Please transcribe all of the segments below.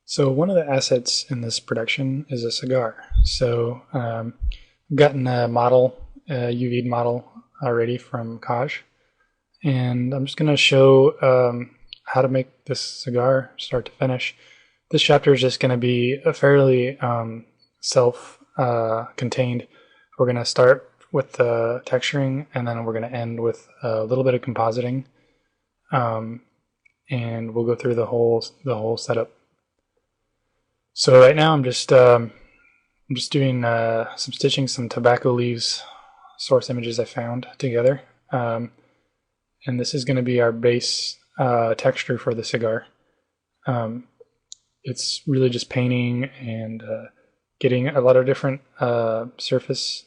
So one of the assets in this production is a cigar. I've gotten a model, a UV model already from Kaj, and I'm just going to show how to make this cigar start to finish. This chapter is just going to be a fairly self-contained. We're going to start with the texturing, and then we're going to end with a little bit of compositing, um, and we'll go through the whole setup. So right now I'm just doing some stitching some tobacco leaves source images I found together, and this is going to be our base texture for the cigar. Um, it's really just painting and getting a lot of different surface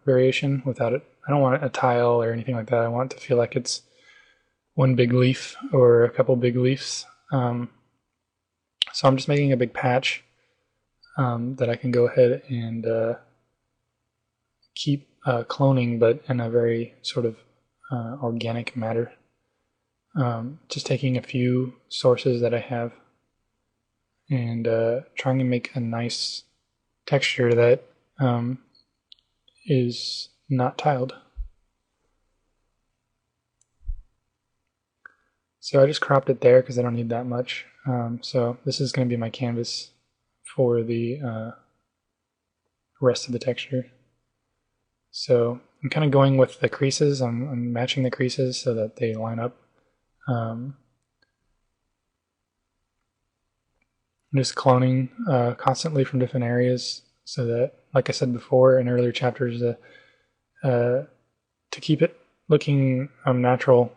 variation without it. I don't want a tile or anything like that. I want it to feel like it's one big leaf or a couple big leaves. So I'm just making a big patch that I can go ahead and keep cloning, but in a very sort of organic matter. Just taking a few sources that I have and trying to make a nice texture that is not tiled. So I just cropped it there because I don't need that much. So this is going to be my canvas for the rest of the texture. So I'm kind of going with the creases. I'm matching the creases so that they line up. I'm just cloning constantly from different areas so that, like I said before in earlier chapters, to keep it looking natural,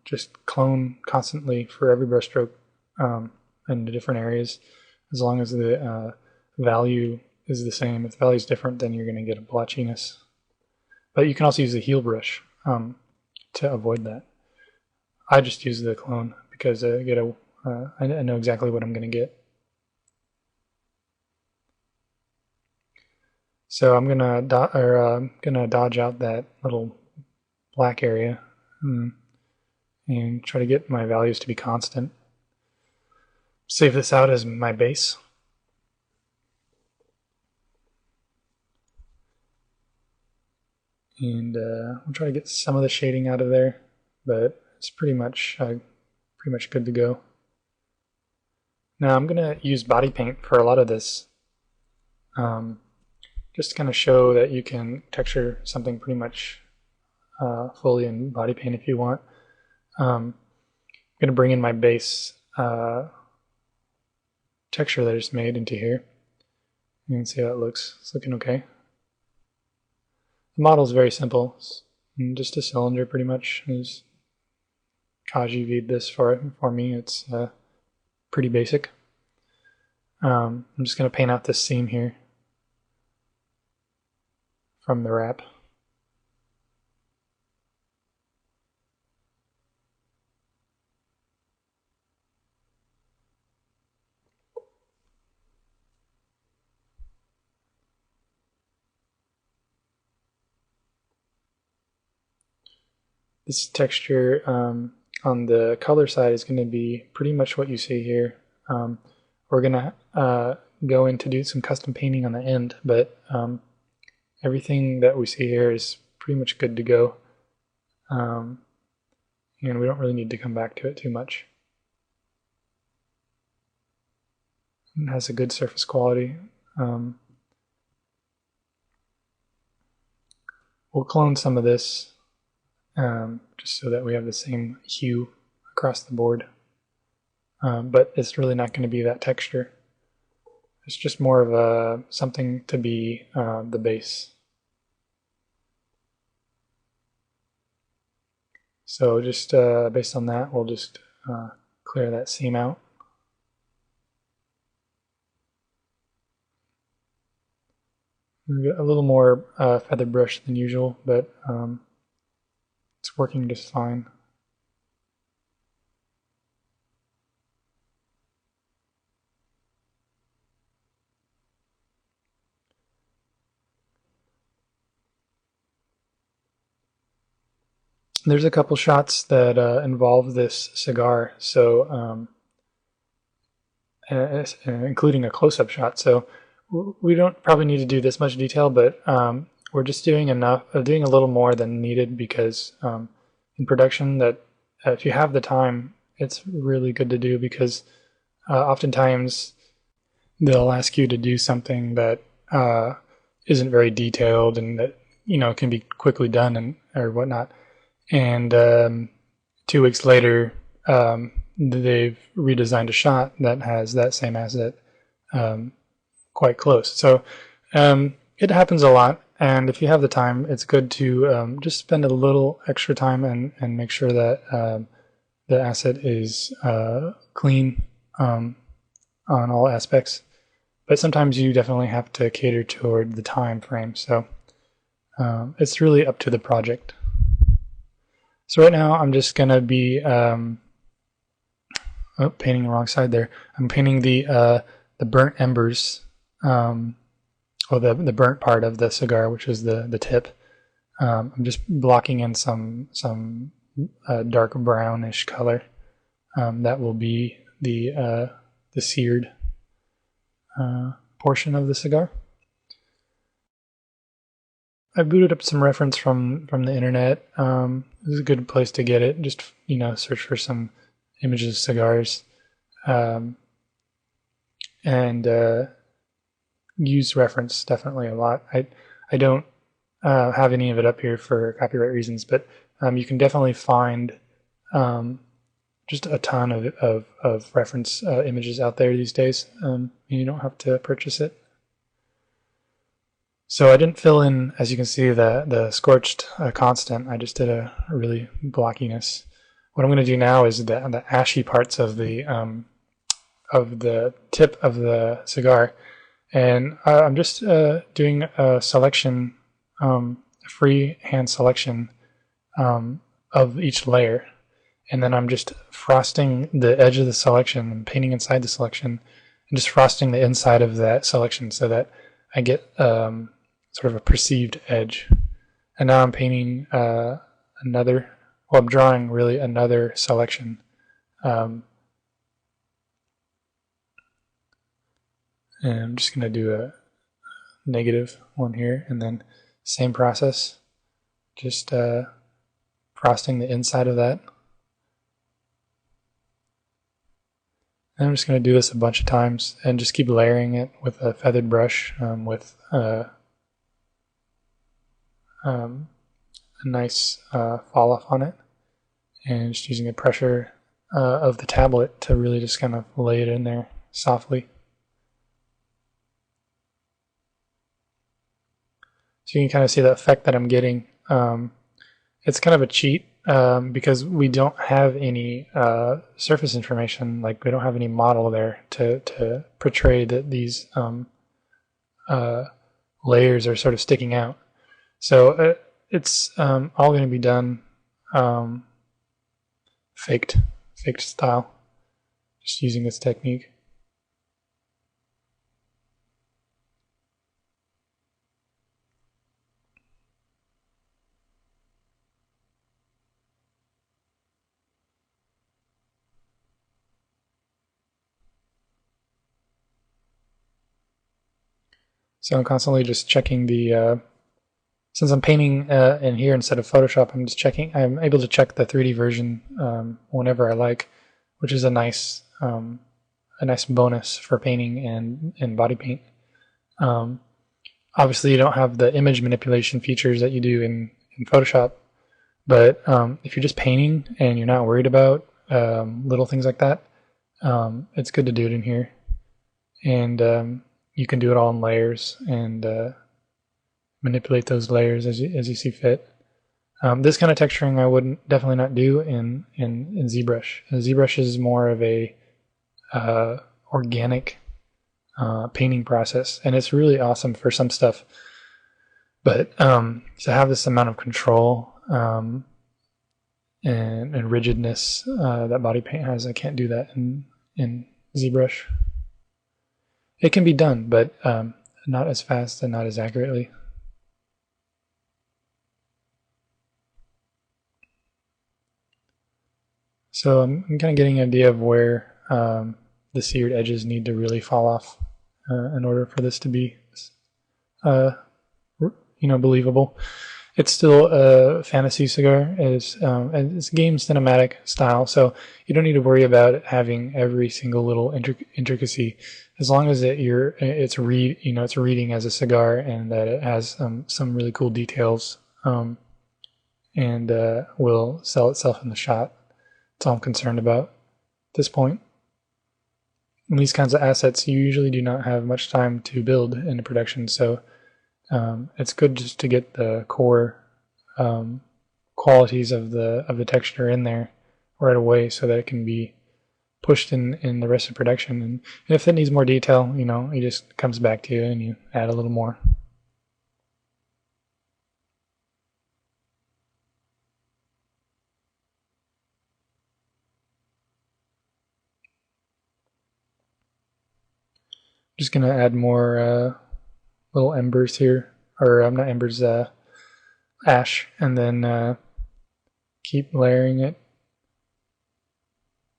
just clone constantly for every brushstroke in the different areas, as long as the value is the same. If the value is different, then you're going to get a blotchiness. But you can also use the heel brush to avoid that. I just use the clone because I know exactly what I'm going to get. So I'm gonna dodge out that little black area and try to get my values to be constant. Save this out as my base. And I'll try to get some of the shading out of there, but it's pretty much good to go. Now I'm gonna use body paint for a lot of this, just to kind of show that you can texture something pretty much fully in body paint if you want. I'm gonna bring in my base texture that I just made into here. You can see how it looks. It's looking okay. The model is very simple. It's just a cylinder pretty much. Kaji V'd this for me. It's pretty basic. I'm just going to paint out this seam here from the wrap. This texture on the color side is going to be pretty much what you see here. We're going to go in to do some custom painting on the end, but everything that we see here is pretty much good to go. And we don't really need to come back to it too much. It has a good surface quality. We'll clone some of this just so that we have the same hue across the board. But it's really not going to be that texture. It's just more of something to be the base. So just based on that, we'll just clear that seam out. A little more feather brush than usual, but it's working just fine. There's a couple shots that involve this cigar, so including a close-up shot. So we don't probably need to do this much detail, but we're just doing enough, doing a little more than needed, because in production, that if you have the time, it's really good to do, because oftentimes they'll ask you to do something that isn't very detailed and that can be quickly done and or whatnot. And 2 weeks later, they've redesigned a shot that has that same asset quite close. So it happens a lot, and if you have the time, it's good to just spend a little extra time and make sure that the asset is clean on all aspects. But sometimes you definitely have to cater toward the time frame, so it's really up to the project. So right now I'm just going to be painting the wrong side there. I'm painting the burnt embers, or the burnt part of the cigar, which is the tip. I'm just blocking in some dark brownish color. That will be the seared portion of the cigar. I booted up some reference from the internet. This is a good place to get it. Just search for some images of cigars, and use reference definitely a lot. I don't have any of it up here for copyright reasons, but you can definitely find just a ton of reference images out there these days. You don't have to purchase it. So I didn't fill in, as you can see, the scorched constant. I just did a really blockiness. What I'm going to do now is the ashy parts of the tip of the cigar, and I'm just doing a selection, a free hand selection of each layer, and then I'm just frosting the edge of the selection and painting inside the selection, and just frosting the inside of that selection so that I get sort of a perceived edge. And now I'm painting another, well, I'm drawing really another selection. And I'm just going to do a negative one here, and then same process, just frosting the inside of that. And I'm just going to do this a bunch of times and just keep layering it with a feathered brush with a nice fall off on it, and just using the pressure of the tablet to really just kind of lay it in there softly. So you can kind of see the effect that I'm getting. It's kind of a cheat because we don't have any surface information, like we don't have any model there to portray that these layers are sort of sticking out. So it's all going to be done faked style, just using this technique. So I'm constantly just checking the, since I'm painting in here instead of Photoshop, I'm able to check the 3D version whenever I like, which is a nice bonus for painting and in body paint. Obviously you don't have the image manipulation features that you do in Photoshop, but if you're just painting and you're not worried about little things like that, it's good to do it in here. And you can do it all in layers and manipulate those layers as you see fit. This kind of texturing I wouldn't definitely not do in ZBrush. ZBrush is more of a organic painting process, and it's really awesome for some stuff. But to have this amount of control and rigidness that body paint has, I can't do that in ZBrush. It can be done, but not as fast and not as accurately. So I'm kind of getting an idea of where the seared edges need to really fall off in order for this to be believable. It's still a fantasy cigar. It's game cinematic style, so you don't need to worry about having every single little intricacy, as long as it's reading as a cigar and that it has some really cool details, and will sell itself in the shot. That's all I'm concerned about at this point. And these kinds of assets you usually do not have much time to build into production, so it's good just to get the core qualities of the texture in there right away, so that it can be pushed in the rest of production. And if it needs more detail, it just comes back to you and you add a little more. Just gonna add more little embers here, or not embers, ash, and then keep layering it.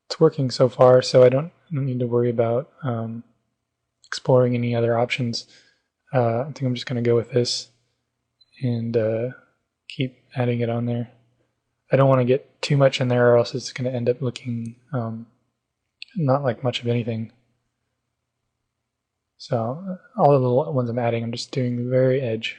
It's working so far, so I don't need to worry about exploring any other options. I think I'm just going to go with this and keep adding it on there. I don't want to get too much in there, or else it's going to end up looking not like much of anything. So all the little ones I'm adding, I'm just doing the very edge.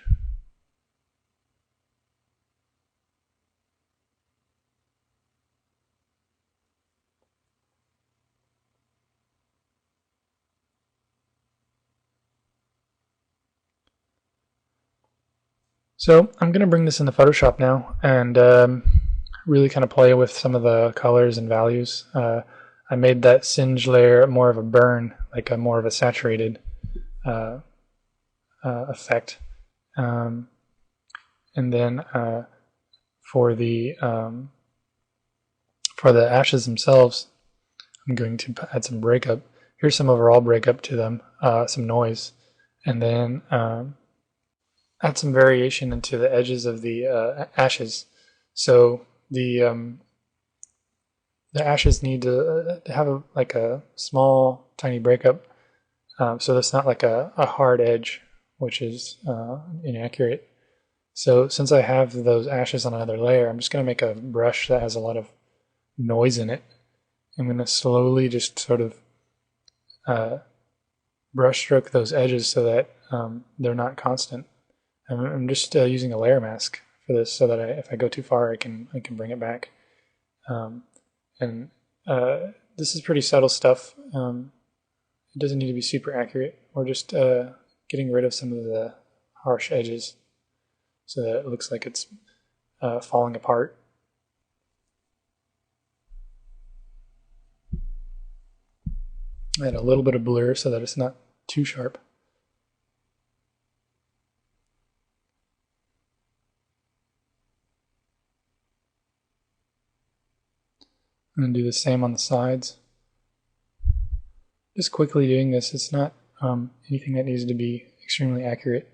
So I'm going to bring this into Photoshop now and really kind of play with some of the colors and values. I made that singe layer more of a burn, like more of a saturated effect. And then for the ashes themselves, I'm going to add some breakup. Here's some overall breakup to them, some noise, and then add some variation into the edges of the ashes. So the ashes need to have a small, tiny breakup, so that's not like a hard edge, which is inaccurate. So since I have those ashes on another layer, I'm just going to make a brush that has a lot of noise in it. I'm going to slowly just sort of brush stroke those edges so that they're not constant. I'm just using a layer mask for this, so that if I go too far, I can bring it back. And this is pretty subtle stuff. It doesn't need to be super accurate. We're just getting rid of some of the harsh edges, so that it looks like it's falling apart. Add a little bit of blur so that it's not too sharp. I'm going to do the same on the sides. Just quickly doing this, it's not anything that needs to be extremely accurate.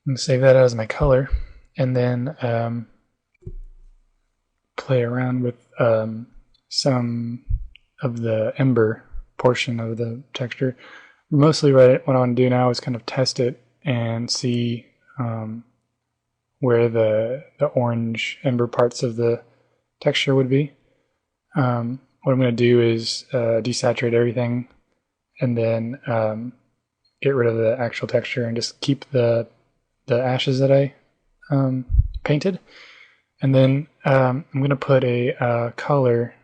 I'm going to save that as my color, and then play around with some of the ember portion of the texture. Mostly what I want to do now is kind of test it and see where the orange ember parts of the texture would be. What I'm going to do is desaturate everything, and then get rid of the actual texture and just keep the ashes that I painted. And then I'm going to put a color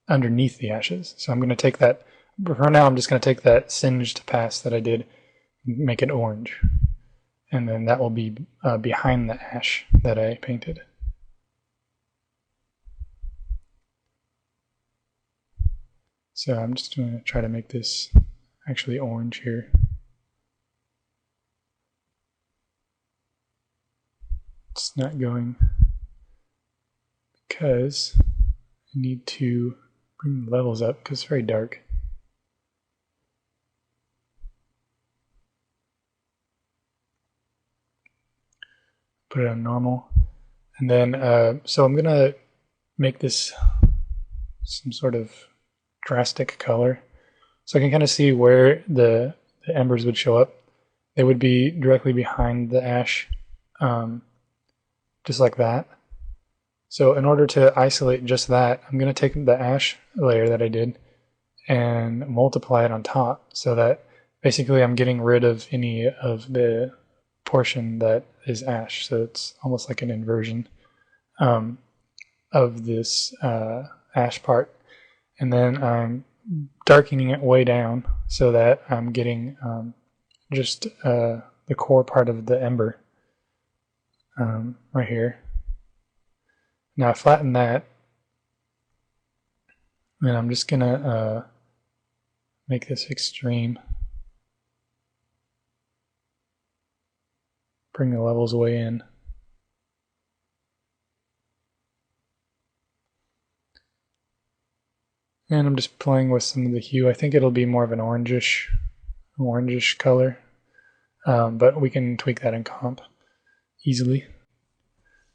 underneath the ashes. So I'm going to take that, for now I'm just going to take that singed pass that I did, make it orange. And then that will be behind the ash that I painted. So I'm just going to try to make this actually orange here. It's not going because I need to bring the levels up because it's very dark. put it on normal. And then, so I'm gonna make this some sort of drastic color. So I can kind of see where the embers would show up. They would be directly behind the ash, just like that. So in order to isolate just that, I'm going to take the ash layer that I did and multiply it on top so that basically I'm getting rid of any of the portion that is ash. So it's almost like an inversion of this ash part. And then I'm darkening it way down so that I'm getting just the core part of the ember right here. Now I flatten that, and I'm just gonna make this extreme. Bring the levels way in. And I'm just playing with some of the hue. I think it'll be more of an orangish color, but we can tweak that in comp easily.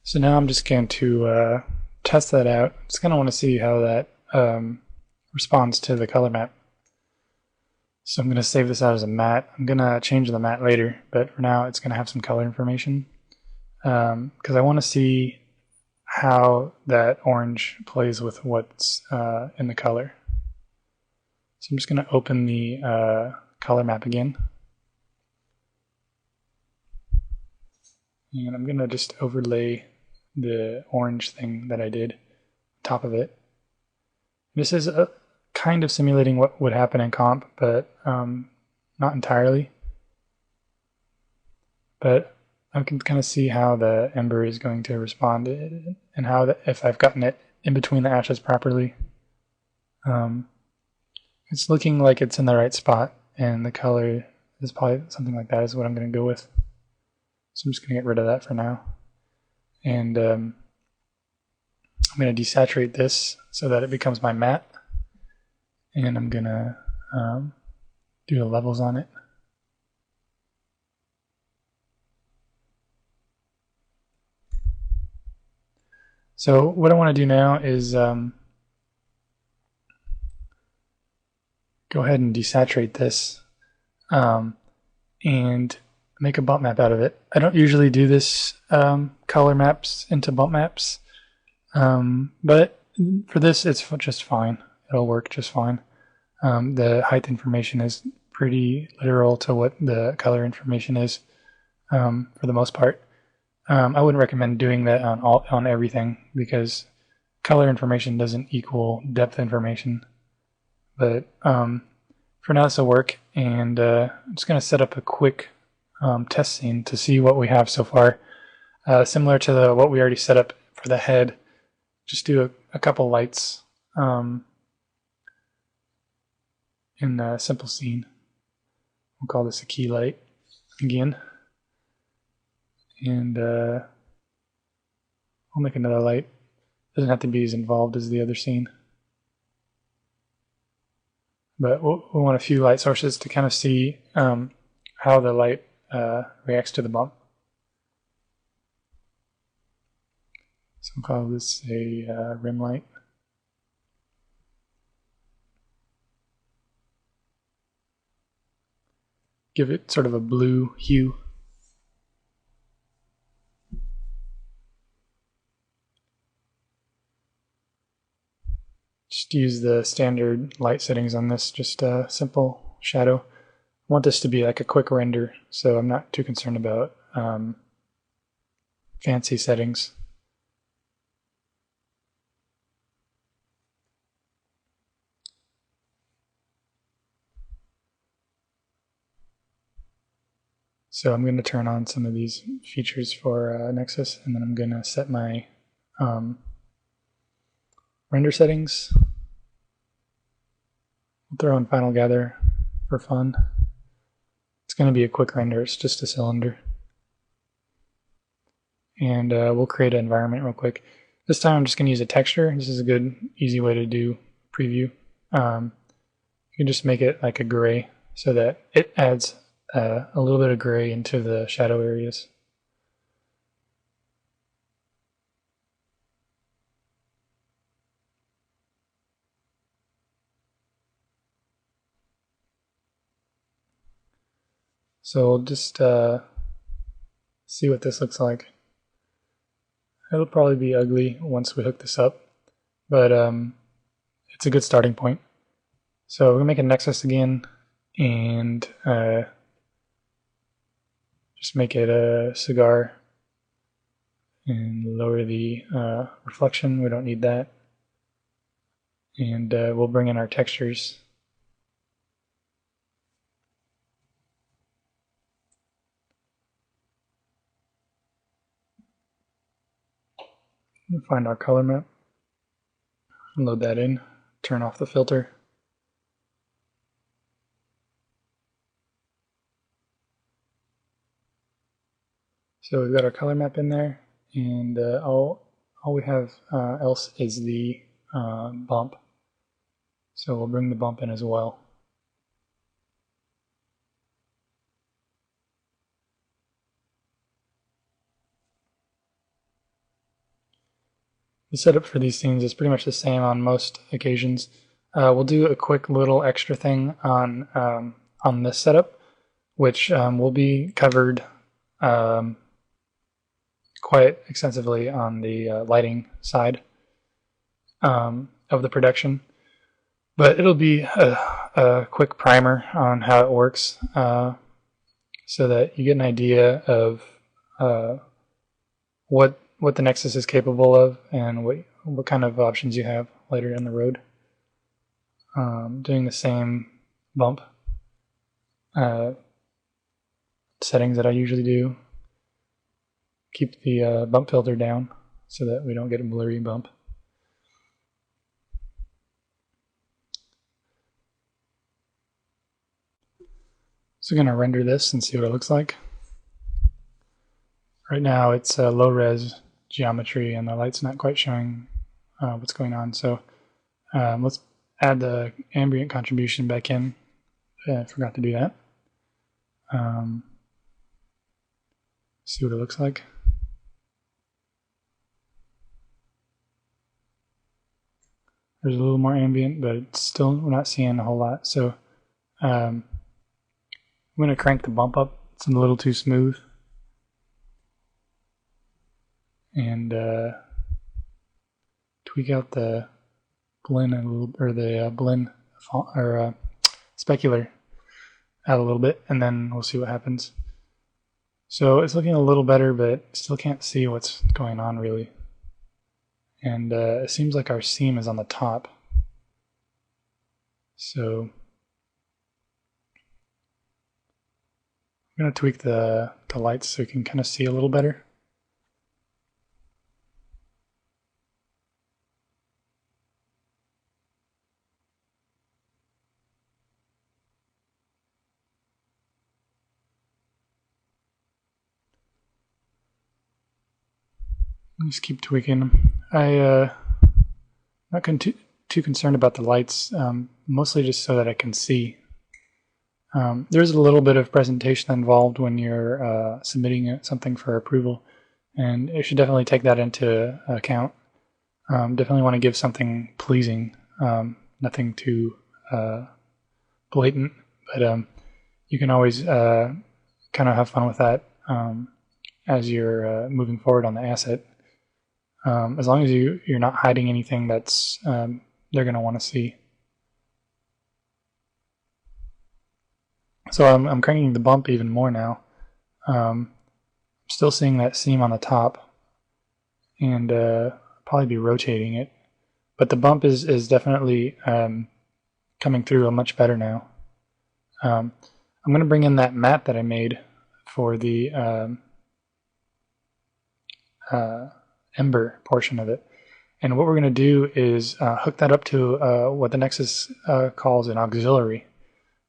So now I'm just going to test that out. Just kind of want to see how that responds to the color map. So I'm going to save this out as a matte. I'm going to change the matte later, but for now it's going to have some color information because I want to see how that orange plays with what's in the color. So I'm just going to open the color map again. And I'm going to just overlay the orange thing that I did on top of it. This is kind of simulating what would happen in comp, but not entirely. But I can kind of see how the ember is going to respond and how if I've gotten it in between the ashes properly. It's looking like it's in the right spot, and the color is probably something like that is what I'm going to go with. So I'm just going to get rid of that for now. And I'm going to desaturate this so that it becomes my matte. And I'm going to do the levels on it. So what I want to do now is go ahead and desaturate this and make a bump map out of it. I don't usually do this color maps into bump maps, but for this it's just fine. It'll work just fine. The height information is pretty literal to what the color information is for the most part. I wouldn't recommend doing that on everything because color information doesn't equal depth information. But for now this will work, and I'm just going to set up a quick test scene to see what we have so far. Similar to what we already set up for the head, just do a couple lights in the simple scene. We'll call this a key light again. And we'll make another light. Doesn't have to be as involved as the other scene. But we'll want a few light sources to kind of see how the light reacts to the bump. So we'll call this a rim light. Give it sort of a blue hue. Just use the standard light settings on this, just a simple shadow. I want this to be like a quick render, so I'm not too concerned about fancy settings. So I'm going to turn on some of these features for Nexus, and then I'm going to set my render settings. We'll throw in Final Gather for fun. It's going to be a quick render, it's just a cylinder. And we'll create an environment real quick. This time I'm just going to use a texture. This is a good, easy way to do preview. You can just make it like a gray so that it adds a little bit of gray into the shadow areas. So we'll just see what this looks like. It'll probably be ugly once we hook this up, but it's a good starting point. So we're going to make a nexus again and just make it a cigar and lower the reflection. We don't need that. And we'll bring in our textures. We'll find our color map, load that in, turn off the filter. So we've got our color map in there, and all we have else is the bump. So we'll bring the bump in as well. The setup for these scenes is pretty much the same on most occasions. We'll do a quick little extra thing on this setup, which will be covered quite extensively on the lighting side of the production. But it'll be a quick primer on how it works so that you get an idea of what the Nexus is capable of and what kind of options you have later down the road. Doing the same bump settings that I usually do. Keep the bump filter down so that we don't get a blurry bump. So I'm going to render this and see what it looks like. Right now it's low res geometry and the light's not quite showing what's going on. So let's add the ambient contribution back in. I forgot to do that. See what it looks like. There's a little more ambient, but it's still, we're not seeing a whole lot. So I'm going to crank the bump up. It's a little too smooth. And tweak out the blend a little, or the blend or specular out a little bit, and then we'll see what happens. So it's looking a little better, but still can't see what's going on really. And it seems like our seam is on the top. So I'm going to tweak the lights so you can kind of see a little better. Just keep tweaking them. I'm not too concerned about the lights, mostly just so that I can see. There's a little bit of presentation involved when you're submitting something for approval, and you should definitely take that into account. Definitely want to give something pleasing, nothing too blatant, but you can always kind of have fun with that as you're moving forward on the asset. As long as you're not hiding anything that's they're going to want to see. So I'm cranking the bump even more now. I'm still seeing that seam on the top, and probably be rotating it. But the bump is definitely coming through much better now. I'm going to bring in that matte that I made for the ember portion of it. And what we're going to do is hook that up to what the Nexus calls an auxiliary.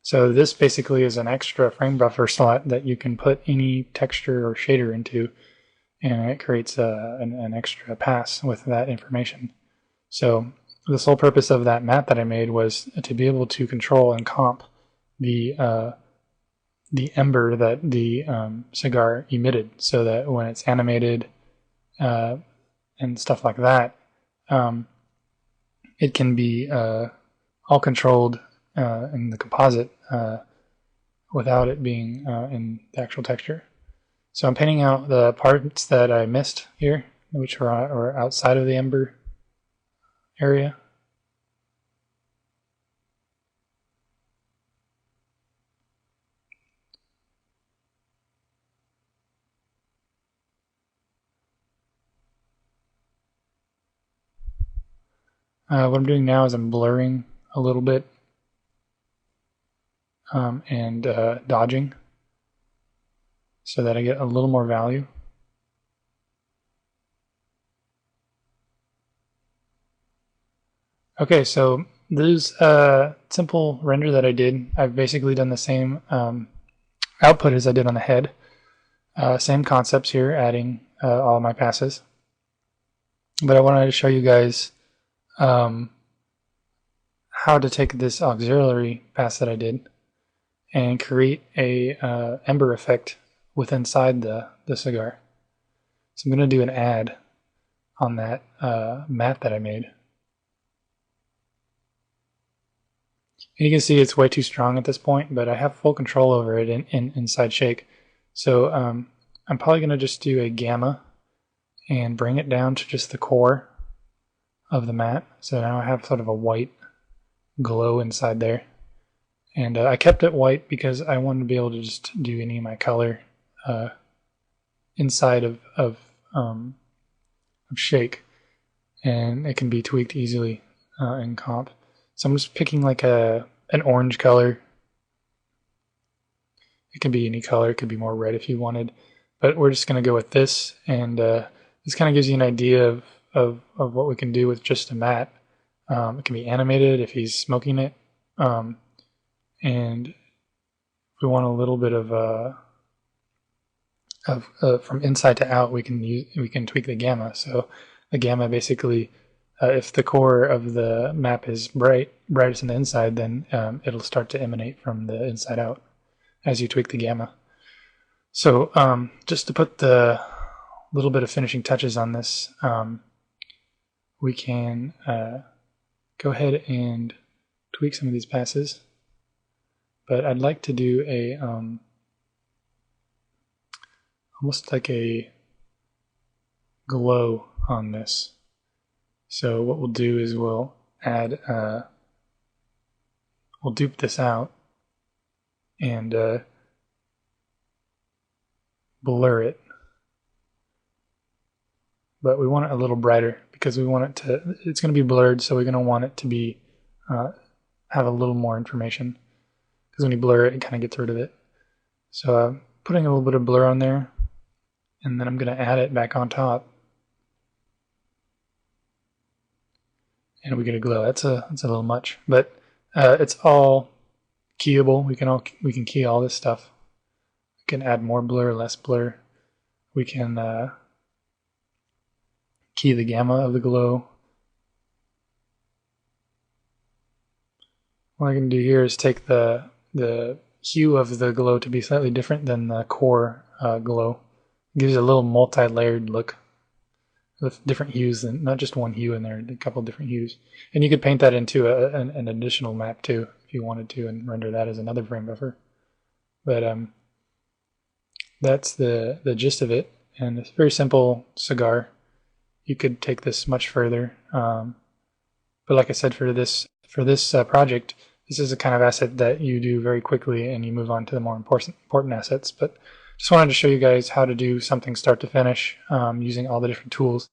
So this basically is an extra frame buffer slot that you can put any texture or shader into, and it creates an extra pass with that information. So the sole purpose of that matte that I made was to be able to control and comp the ember that the cigar emitted, so that when it's animated and stuff like that, it can be all controlled in the composite without it being in the actual texture. So I'm painting out the parts that I missed here, which are outside of the ember area. What I'm doing now is I'm blurring a little bit and dodging so that I get a little more value. Okay, so this simple render that I did, I've basically done the same output as I did on the head. Same concepts here, adding all my passes. But I wanted to show you guys how to take this auxiliary pass that I did and create a ember effect with inside the cigar. So I'm going to do an add on that matte that I made. And you can see it's way too strong at this point, but I have full control over it inside Shake. So I'm probably going to just do a gamma and bring it down to just the core of the matte. So now I have sort of a white glow inside there. And I kept it white because I wanted to be able to just do any of my color inside of Shake, and it can be tweaked easily in comp. So I'm just picking like an orange color. It can be any color. It could be more red if you wanted, but we're just going to go with this, and this kind of gives you an idea of what we can do with just a matte. It can be animated if he's smoking it, and if we want a little bit of from inside to out, we can tweak the gamma. So the gamma basically, if the core of the map is brightest on the inside, then it'll start to emanate from the inside out as you tweak the gamma. So just to put the little bit of finishing touches on this, we can go ahead and tweak some of these passes. But I'd like to do a almost like a glow on this. So what we'll do is we'll add, we'll dupe this out and blur it. But we want it a little brighter because we want it to, it's going to be blurred, so we're going to want it to be, have a little more information. Because when you blur it, it kind of gets rid of it. So I'm putting a little bit of blur on there, and then I'm going to add it back on top. And we get a glow. That's a little much, but it's all keyable. We can key all this stuff. We can add more blur, less blur. We can key the gamma of the glow. What I can do here is take the hue of the glow to be slightly different than the core glow. It gives it a little multi-layered look with different hues, and not just one hue in there, a couple different hues. And you could paint that into an additional map too, if you wanted to, and render that as another frame buffer. But that's the gist of it, and it's a very simple cigar. You could take this much further, but like I said, for this project, this is a kind of asset that you do very quickly, and you move on to the more important assets. But just wanted to show you guys how to do something start to finish using all the different tools.